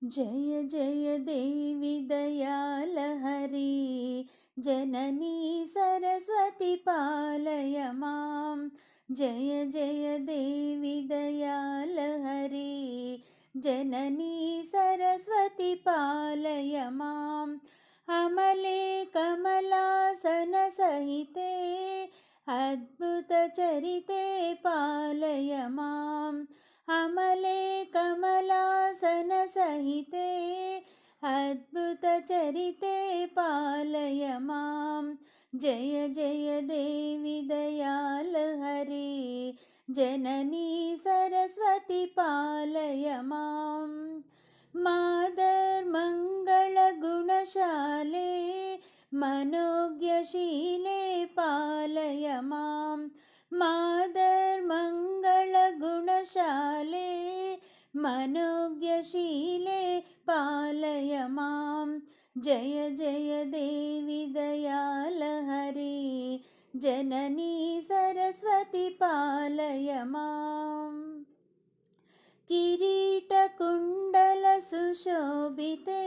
जय जय देवी दयालहरी जननी सरस्वती पालय मां। जय जय देवी दयालहरी जननी सरस्वती पालय मां। अमले कमलासन सहिते अद्भुत चरिते पालय मां। अमले कमलासन सहिते अद्भुत चरिते पालय मां। जय जय देवी दयालहरी जननी सरस्वती पालय मां। मादर मंगल गुणशाले मनोज्ञशीले पालय मां। मादर मंगल गुणशाले मनोज्ञशीले पालय मां। जय जय देवी दयालहरी जननी सरस्वती पालय मां। किरीटकुण्डल सुशोभिते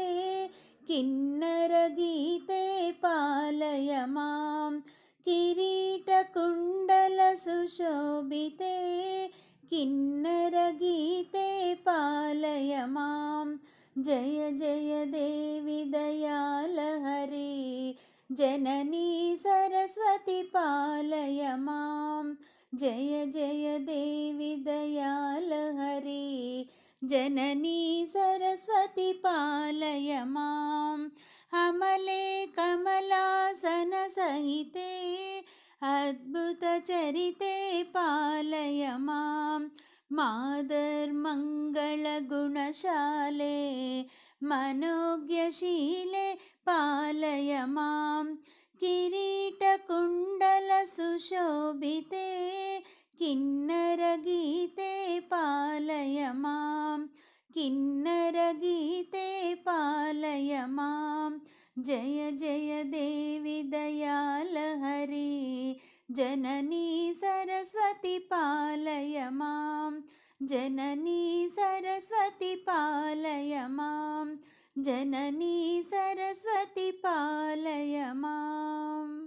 किन्नरगीते पालय मां। किरीटकुण्डल सुशोभिते किन्नरगीते पालय मां। जय जय देवी दयालहरी जननी सरस्वती पालय मां। जय जय देवी दयालहरी जननी सरस्वती पालय मां। अमले कमलासन सहिते अद्भुत चरिते पालय मां। मादर मंगल गुणशाले मनोज्ञशीले पालय मां। किरीटकुण्डल सुशोभिते किन्नरगीते पालय मां। किन्नरगीते पालय मां। जय जय देवी दयालहरी जननी सरस्वती पालय मां। जननी सरस्वती पालय मां। जननी सरस्वती पालय मां।